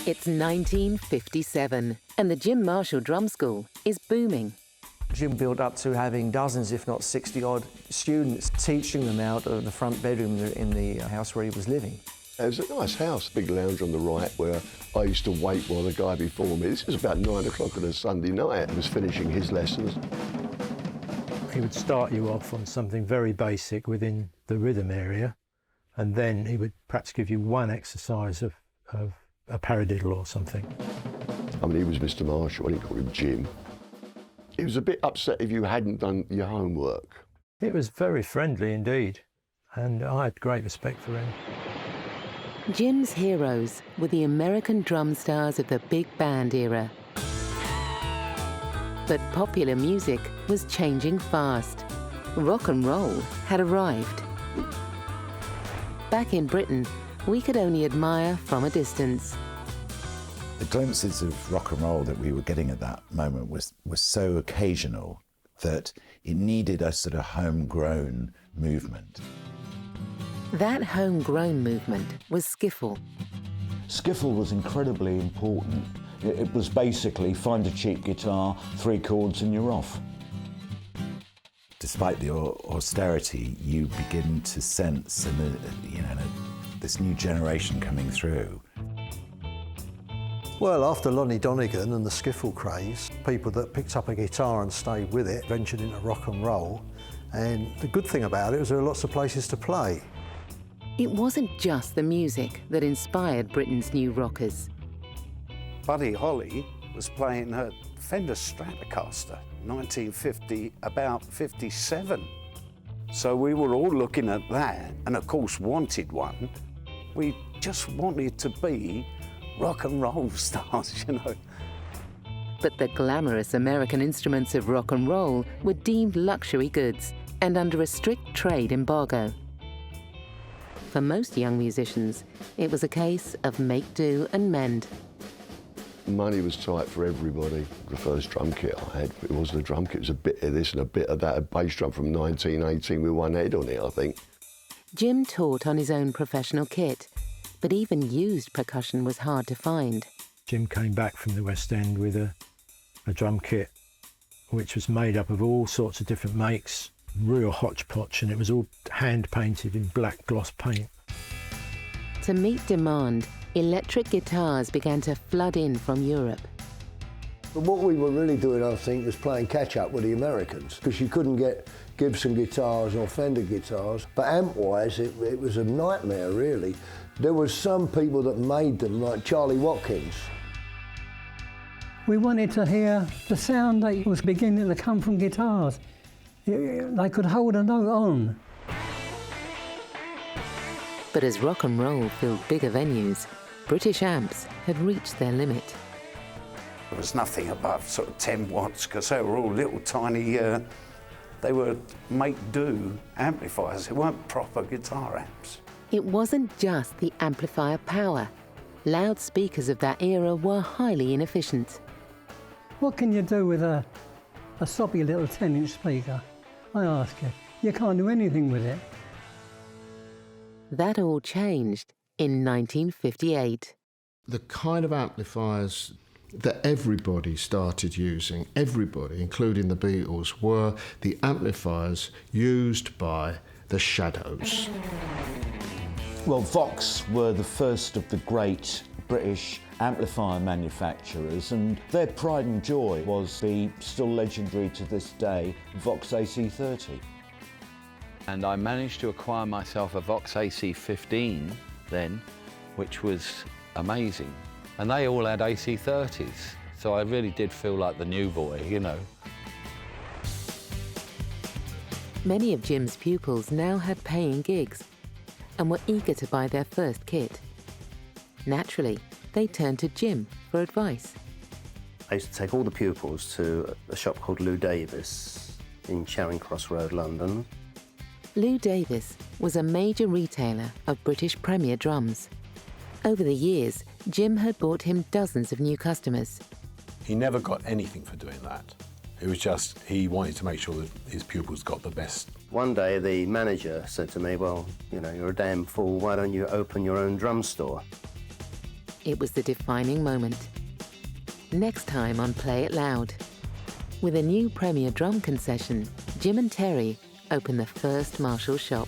It's 1957, and the Jim Marshall Drum School is booming. Jim built up to having dozens, if not 60-odd students, teaching them out of the front bedroom in the house where he was living. It was a nice house, big lounge on the right, where I used to wait while the guy before me, this was about 9 o'clock on a Sunday night, was finishing his lessons. He would start you off on something very basic within the rhythm area, and then he would perhaps give you one exercise of a paradiddle or something. I mean, he was Mr. Marshall, I didn't call him Jim. He was a bit upset if you hadn't done your homework. It was very friendly indeed, and I had great respect for him. Jim's heroes were the American drum stars of the big band era. But popular music was changing fast. Rock and roll had arrived. Back in Britain, we could only admire from a distance. The glimpses of rock and roll that we were getting at that moment was so occasional that it needed a sort of homegrown movement. That homegrown movement was skiffle. Skiffle was incredibly important. It was basically find a cheap guitar, 3 chords and you're off. Despite the austerity, you begin to sense this new generation coming through. Well, after Lonnie Donegan and the skiffle craze, people that picked up a guitar and stayed with it ventured into rock and roll. And the good thing about it was there were lots of places to play. It wasn't just the music that inspired Britain's new rockers. Buddy Holly was playing her Fender Stratocaster, 1950, about 57. So we were all looking at that, and of course wanted one. We just wanted to be rock and roll stars, you know. But the glamorous American instruments of rock and roll were deemed luxury goods and under a strict trade embargo. For most young musicians, it was a case of make do and mend. Money was tight for everybody. The first drum kit I had, it wasn't a drum kit, it was a bit of this and a bit of that, a bass drum from 1918 with one head on it, I think. Jim taught on his own professional kit, but even used percussion was hard to find. Jim came back from the West End with a drum kit which was made up of all sorts of different makes, real hodgepodge, and it was all hand-painted in black gloss paint. To meet demand, electric guitars began to flood in from Europe. But what we were really doing, I think, was playing catch-up with the Americans, because you couldn't get Gibson guitars or Fender guitars, but amp-wise, it was a nightmare, really. There were some people that made them, like Charlie Watkins. We wanted to hear the sound that was beginning to come from guitars. They could hold a note on. But as rock and roll filled bigger venues, British amps had reached their limit. There was nothing above sort of 10 watts, because they were all little tiny, they were make-do amplifiers. They weren't proper guitar amps. It wasn't just the amplifier power. Loudspeakers of that era were highly inefficient. What can you do with a soppy little 10-inch speaker? I ask you. You can't do anything with it. That all changed in 1958. The kind of amplifiers that everybody started using, everybody, including the Beatles, were the amplifiers used by the Shadows. Well, Vox were the first of the great British amplifier manufacturers, and their pride and joy was the still legendary to this day Vox AC30. And I managed to acquire myself a Vox AC15 then, which was amazing. And they all had AC30s, so I really did feel like the new boy, you know. Many of Jim's pupils now had paying gigs and were eager to buy their first kit. Naturally, they turned to Jim for advice. I used to take all the pupils to a shop called Lou Davis in Charing Cross Road, London. Lou Davis was a major retailer of British Premier drums. Over the years, Jim had bought him dozens of new customers. He never got anything for doing that. It was just, he wanted to make sure that his pupils got the best. One day the manager said to me, well, you know, you're a damn fool, why don't you open your own drum store? It was the defining moment. Next time on Play It Loud. With a new Premier drum concession, Jim and Terry open the first Marshall shop.